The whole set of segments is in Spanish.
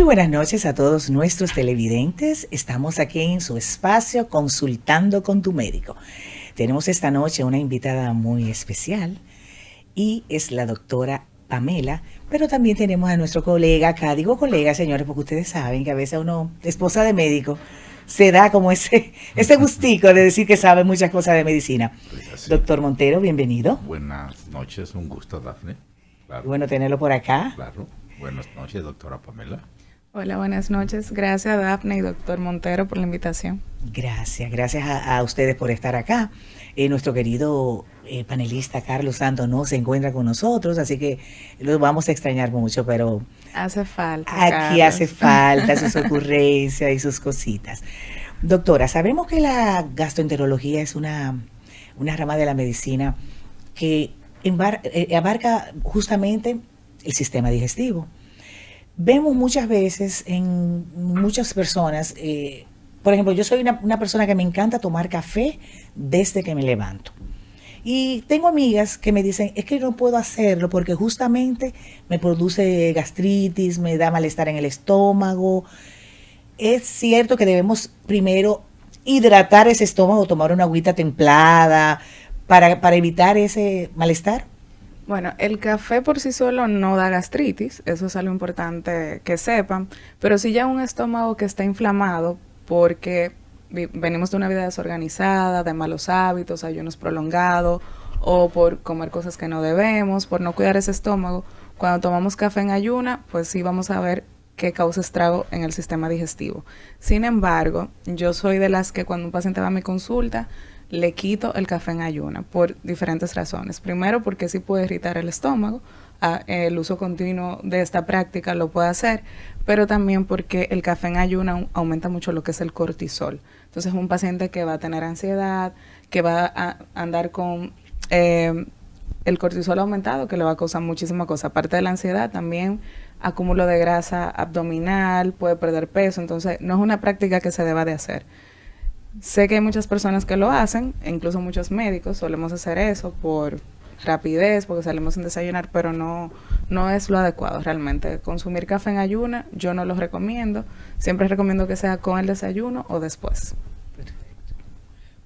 Muy buenas noches a todos nuestros televidentes. Estamos aquí en su espacio Consultando con tu médico. Tenemos esta noche una invitada muy especial y es la doctora Pamela, pero también tenemos a nuestro colega acá. Digo colega, señores, porque ustedes saben que a veces uno, esposa de médico, se da como ese gustico de decir que sabe muchas cosas de medicina. Pues Doctor Montero, bienvenido. buenas noches, un gusto, Dafne. Claro, Bueno tenerlo por acá. claro. Buenas noches, doctora Pamela. Hola, buenas noches. Gracias, Dafne y doctor Montero, por la invitación. Gracias a ustedes por estar acá. Nuestro querido panelista Carlos Santos no se encuentra con nosotros, así que lo vamos a extrañar mucho, pero Hace falta, aquí Carlos. hace falta sus ocurrencias y sus cositas. Doctora, sabemos que la gastroenterología es una rama de la medicina que abarca justamente el sistema digestivo. Vemos muchas veces en muchas personas, por ejemplo, yo soy una persona que me encanta tomar café desde que me levanto. Y tengo amigas que me dicen, es que no puedo hacerlo porque justamente me produce gastritis, me da malestar en el estómago. Es cierto que debemos primero hidratar ese estómago, tomar una agüita templada para evitar ese malestar. Bueno, el café por sí solo no da gastritis, eso es algo importante que sepan, pero si ya un estómago que está inflamado porque venimos de una vida desorganizada, de malos hábitos, ayunos prolongados o por comer cosas que no debemos, por no cuidar ese estómago, cuando tomamos café en ayuna, pues sí vamos a ver que causa estrago en el sistema digestivo. Sin embargo, yo soy de las que cuando un paciente va a mi consulta, le quito el café en ayuna por diferentes razones. Primero, porque sí puede irritar el estómago, el uso continuo de esta práctica lo puede hacer, pero también porque el café en ayuna aumenta mucho lo que es el cortisol. Entonces, un paciente que va a tener ansiedad, que va a andar con el cortisol aumentado, que le va a causar muchísimas cosas. Aparte de la ansiedad, también acúmulo de grasa abdominal, puede perder peso. Entonces, no es una práctica que se deba de hacer. Sé que hay muchas personas que lo hacen, e incluso muchos médicos solemos hacer eso por rapidez, porque salimos sin desayunar, pero no es lo adecuado realmente. Consumir café en ayuna, yo no lo recomiendo. Siempre recomiendo que sea con el desayuno o después. Perfecto.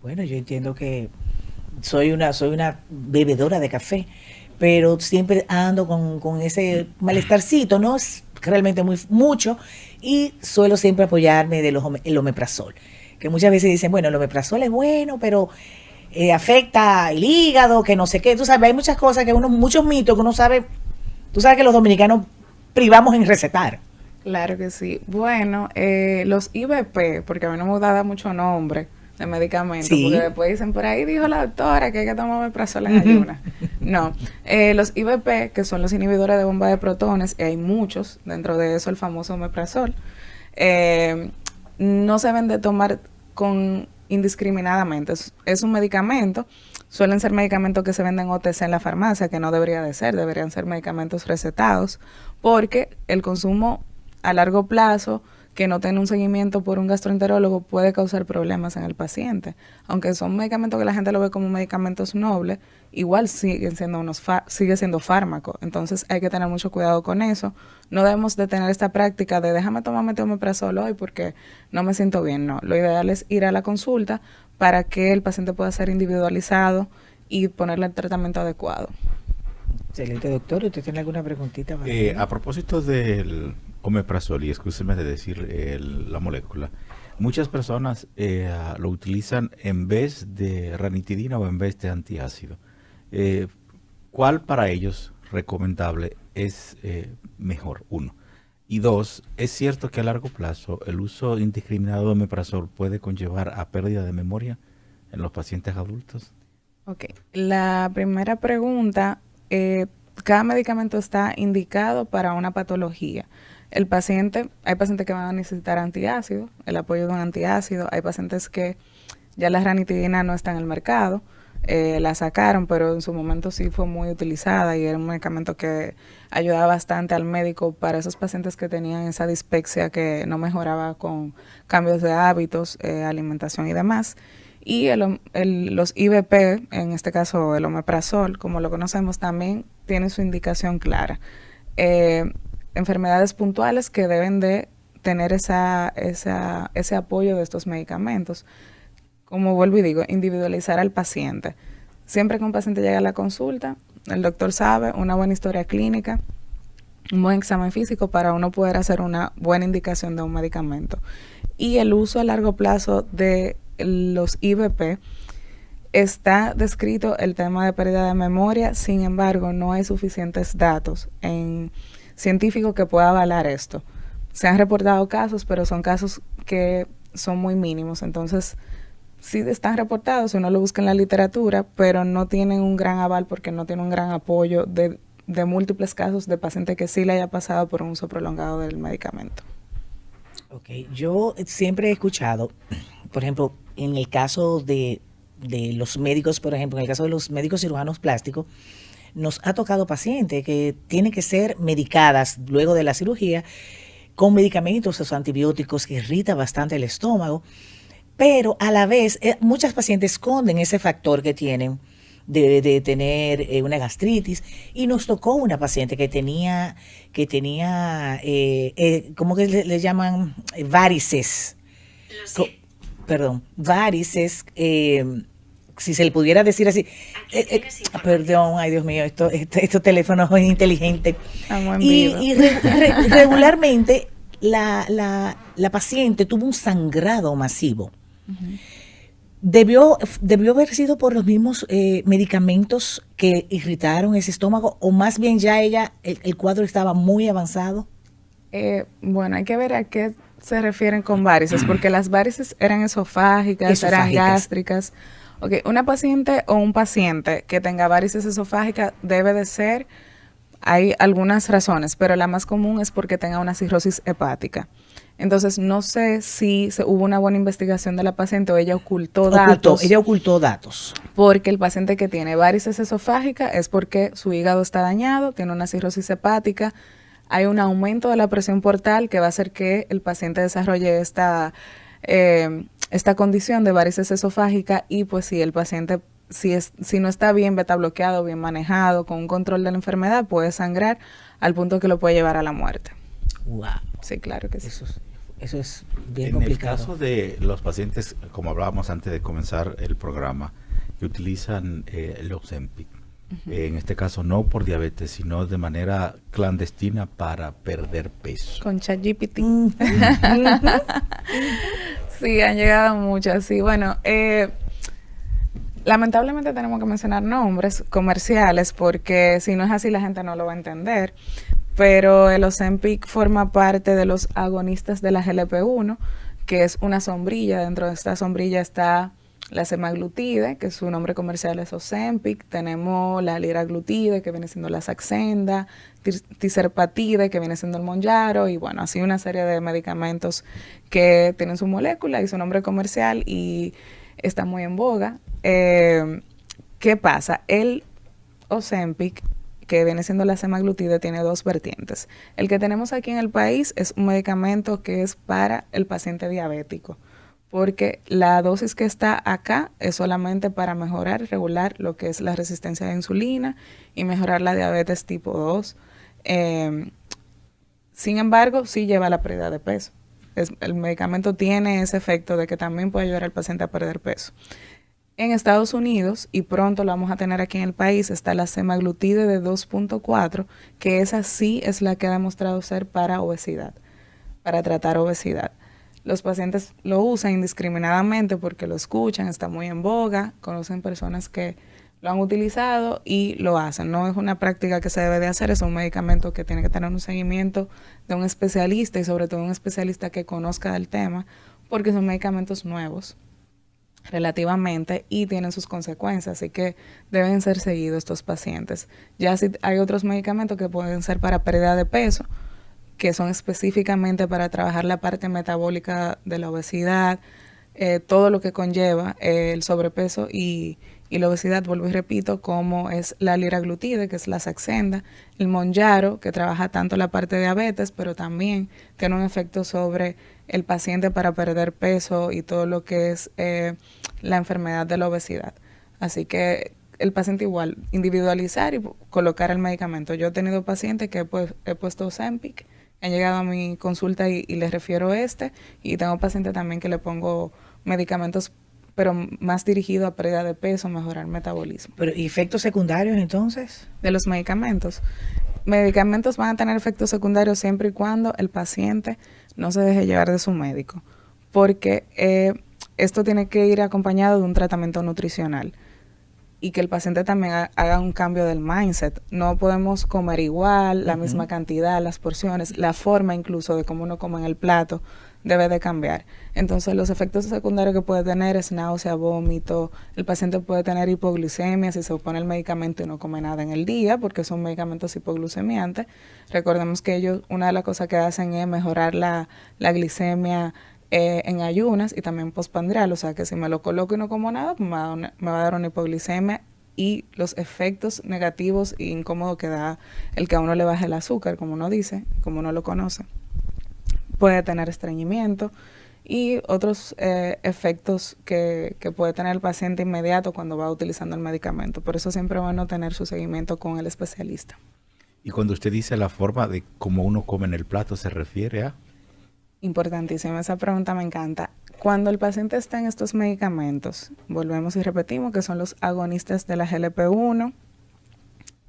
Bueno, yo entiendo que soy una bebedora de café, pero siempre ando con ese malestarcito, no es realmente mucho, y suelo siempre apoyarme el omeprazol, que muchas veces dicen, bueno, el omeprazol es bueno, pero afecta el hígado, que no sé qué. Tú sabes, hay muchas cosas muchos mitos que uno sabe. Tú sabes que los dominicanos privamos en recetar. Claro que sí. Bueno, los IVP, porque a mí no me gusta dar mucho nombre de medicamentos, Sí. porque después dicen, por ahí dijo la doctora que hay que tomar omeprazol en ayuna. No, los IVP, que son los inhibidores de bomba de protones, y hay muchos, dentro de eso el famoso omeprazol, no se deben de tomar indiscriminadamente. Es un medicamento, suelen ser medicamentos que se venden OTC en la farmacia, que no debería de ser, deberían ser medicamentos recetados, porque el consumo a largo plazo, que no tiene un seguimiento por un gastroenterólogo, puede causar problemas en el paciente. Aunque son medicamentos que la gente lo ve como medicamentos nobles, igual sigue siendo fármaco. Entonces hay que tener mucho cuidado con eso. No debemos de tener esta práctica de déjame tomarme omeprazol hoy porque no me siento bien. No, lo ideal es ir a la consulta para que el paciente pueda ser individualizado y ponerle el tratamiento adecuado. Excelente, doctor. ¿Usted tiene alguna preguntita para mí? A propósito del omeprazol, y escúcheme de decir la molécula, muchas personas lo utilizan en vez de ranitidina o en vez de antiácido. ¿Cuál para ellos recomendable es mejor? Uno. Y dos, ¿es cierto que a largo plazo el uso indiscriminado de omeprazol puede conllevar a pérdida de memoria en los pacientes adultos? Ok, la primera pregunta, cada medicamento está indicado para una patología. Hay pacientes que van a necesitar antiácido, el apoyo de un antiácido. Hay pacientes que ya la ranitidina no está en el mercado, la sacaron, pero en su momento sí fue muy utilizada y era un medicamento que ayudaba bastante al médico para esos pacientes que tenían esa dispepsia que no mejoraba con cambios de hábitos, alimentación y demás. Y los IVP, en este caso el omeprazol, como lo conocemos, también tiene su indicación clara. enfermedades puntuales que deben de tener ese apoyo de estos medicamentos. Como vuelvo y digo, individualizar al paciente. Siempre que un paciente llega a la consulta, el doctor sabe una buena historia clínica, un buen examen físico para uno poder hacer una buena indicación de un medicamento. Y el uso a largo plazo de los IVP, está descrito el tema de pérdida de memoria, sin embargo, no hay suficientes datos científicos que pueda avalar esto. Se han reportado casos, pero son casos que son muy mínimos, entonces sí están reportados, uno lo busca en la literatura, pero no tienen un gran aval porque no tienen un gran apoyo de múltiples casos de pacientes que sí le haya pasado por un uso prolongado del medicamento. Ok, yo siempre he escuchado, por ejemplo, en el caso de los médicos, por ejemplo, en el caso de los médicos cirujanos plásticos, nos ha tocado pacientes que tienen que ser medicadas luego de la cirugía con medicamentos, esos antibióticos que irrita bastante el estómago, pero a la vez muchas pacientes esconden ese factor que tienen de tener una gastritis, y nos tocó una paciente que tenía ¿cómo que le llaman? Varices. Varices, si se le pudiera decir así. Perdón, ay Dios mío, estos teléfonos son inteligentes. Y regularmente la paciente tuvo un sangrado masivo. Uh-huh. Debió haber sido por los mismos medicamentos que irritaron ese estómago, o más bien ya el cuadro estaba muy avanzado. Bueno, hay que ver a qué se refieren con varices, porque las varices eran esofágicas, eran gástricas. Okay, una paciente o un paciente que tenga varices esofágicas debe de ser, hay algunas razones, pero la más común es porque tenga una cirrosis hepática. Entonces, no sé si hubo una buena investigación de la paciente o ella ocultó datos. Ella ocultó datos. Porque el paciente que tiene varices esofágicas es porque su hígado está dañado, tiene una cirrosis hepática, hay un aumento de la presión portal que va a hacer que el paciente desarrolle esta condición de varices esofágicas, y pues si el paciente, si no está bien beta bloqueado, bien manejado, con un control de la enfermedad, puede sangrar al punto que lo puede llevar a la muerte. Wow. Sí, claro que sí. Eso es bien complicado. En el caso de los pacientes, como hablábamos antes de comenzar el programa, que utilizan el Ozempic, en este caso no por diabetes, sino de manera clandestina para perder peso. Con ChatGPT. Sí, han llegado muchas. Sí, bueno, lamentablemente tenemos que mencionar nombres comerciales porque si no es así la gente no lo va a entender. Pero el Ozempic forma parte de los agonistas de la GLP-1, que es una sombrilla. Dentro de esta sombrilla está la semaglutide, que su nombre comercial es Ozempic. Tenemos la liraglutide, que viene siendo la Saxenda, tirzepatide, que viene siendo el Mounjaro, y bueno, así una serie de medicamentos que tienen su molécula y su nombre comercial y está muy en boga. ¿Qué pasa? El Ozempic, que viene siendo la semaglutide, tiene dos vertientes. El que tenemos aquí en el país es un medicamento que es para el paciente diabético, porque la dosis que está acá es solamente para mejorar y regular lo que es la resistencia a la insulina y mejorar la diabetes tipo 2. Sin embargo, sí lleva a la pérdida de peso. El medicamento tiene ese efecto de que también puede ayudar al paciente a perder peso. En Estados Unidos, y pronto lo vamos a tener aquí en el país, está la semaglutide de 2.4, que esa sí es la que ha demostrado ser para obesidad, para tratar obesidad. Los pacientes lo usan indiscriminadamente porque lo escuchan, está muy en boga, conocen personas que lo han utilizado y lo hacen. No es una práctica que se debe de hacer, es un medicamento que tiene que tener un seguimiento de un especialista y sobre todo un especialista que conozca del tema, porque son medicamentos nuevos relativamente y tienen sus consecuencias, así que deben ser seguidos estos pacientes. Ya si hay otros medicamentos que pueden ser para pérdida de peso, que son específicamente para trabajar la parte metabólica de la obesidad, todo lo que conlleva el sobrepeso y la obesidad, vuelvo y repito, como es la liraglutide, que es la Saxenda, el Mounjaro, que trabaja tanto la parte de diabetes, pero también tiene un efecto sobre el paciente para perder peso y todo lo que es la enfermedad de la obesidad. Así que el paciente igual, individualizar y colocar el medicamento. Yo he tenido pacientes que he puesto Ozempic, han llegado a mi consulta y les refiero y tengo pacientes también que le pongo medicamentos, pero más dirigido a pérdida de peso, mejorar el metabolismo. ¿Pero y efectos secundarios entonces? De los medicamentos. Medicamentos van a tener efectos secundarios siempre y cuando el paciente no se deje llevar de su médico, porque esto tiene que ir acompañado de un tratamiento nutricional y que el paciente también haga un cambio del mindset. No podemos comer igual, la misma cantidad, las porciones, la forma incluso de cómo uno come en el plato debe de cambiar. Entonces los efectos secundarios que puede tener es náusea, vómito, el paciente puede tener hipoglucemia si se pone el medicamento y no come nada en el día, porque son medicamentos hipoglucemiantes. Recordemos que ellos, una de las cosas que hacen es mejorar la glicemia en ayunas y también postprandial, o sea que si me lo coloco y no como nada, pues me va a dar una hipoglicemia y los efectos negativos e incómodos que da el que a uno le baje el azúcar, como uno dice, como uno lo conoce. Puede tener estreñimiento y otros efectos que puede tener el paciente inmediato cuando va utilizando el medicamento. Por eso siempre es bueno tener su seguimiento con el especialista. Y cuando usted dice la forma de cómo uno come en el plato, ¿se refiere a? Importantísima, esa pregunta me encanta. Cuando el paciente está en estos medicamentos, volvemos y repetimos que son los agonistas de la GLP-1,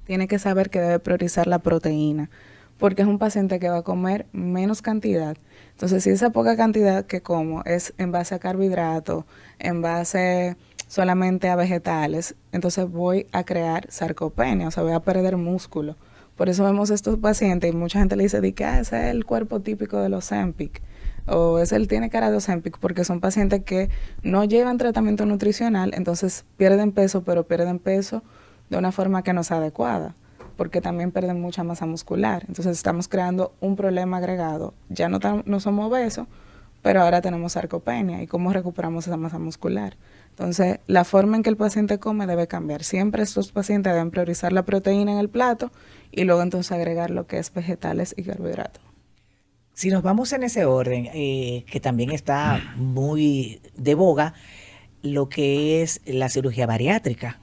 tiene que saber que debe priorizar la proteína, porque es un paciente que va a comer menos cantidad. Entonces, si esa poca cantidad que como es en base a carbohidratos, en base solamente a vegetales, entonces voy a crear sarcopenia, o sea, voy a perder músculo. Por eso vemos estos pacientes y mucha gente le dice que ese es el cuerpo típico de los Ozempic o tiene cara de Ozempic, porque son pacientes que no llevan tratamiento nutricional, entonces pierden peso, pero pierden peso de una forma que no es adecuada, porque también pierden mucha masa muscular. Entonces estamos creando un problema agregado. Ya no somos obesos, pero ahora tenemos sarcopenia. ¿Y cómo recuperamos esa masa muscular? Entonces, la forma en que el paciente come debe cambiar. Siempre estos pacientes deben priorizar la proteína en el plato y luego entonces agregar lo que es vegetales y carbohidratos. Si nos vamos en ese orden, que también está muy de boga, lo que es la cirugía bariátrica.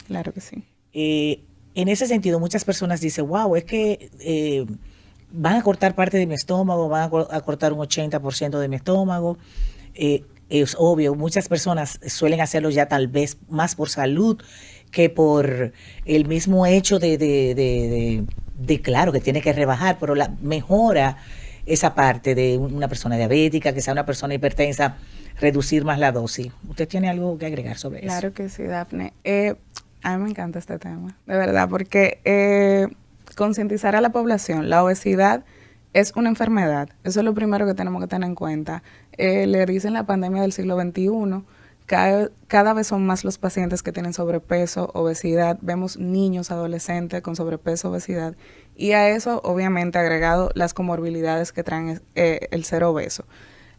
Claro que sí. En ese sentido, muchas personas dicen, wow, es que van a cortar parte de mi estómago, van a cortar un 80% de mi estómago. Es obvio, muchas personas suelen hacerlo ya tal vez más por salud que por el mismo hecho de claro, que tiene que rebajar, pero mejora esa parte de una persona diabética, que sea una persona hipertensa, reducir más la dosis. ¿Usted tiene algo que agregar sobre eso? Claro que sí, Dafne. A mí me encanta este tema, de verdad, porque concientizar a la población, la obesidad es una enfermedad. Eso es lo primero que tenemos que tener en cuenta. Le dicen la pandemia del siglo XXI, cada vez son más los pacientes que tienen sobrepeso, obesidad. Vemos niños, adolescentes con sobrepeso, obesidad. Y a eso, obviamente, agregado las comorbilidades que traen el ser obeso.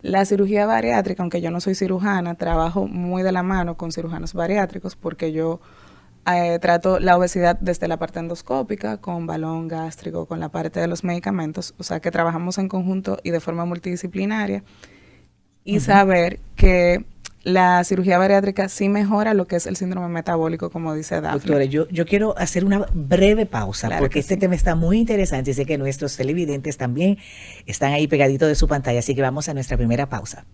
La cirugía bariátrica, aunque yo no soy cirujana, trabajo muy de la mano con cirujanos bariátricos porque yo trato la obesidad desde la parte endoscópica, con balón gástrico, con la parte de los medicamentos, o sea que trabajamos en conjunto y de forma multidisciplinaria y saber que la cirugía bariátrica sí mejora lo que es el síndrome metabólico, como dice Dafne. Doctora, yo quiero hacer una breve pausa, claro, porque este tema está muy interesante y sé que nuestros televidentes también están ahí pegaditos de su pantalla, así que vamos a nuestra primera pausa.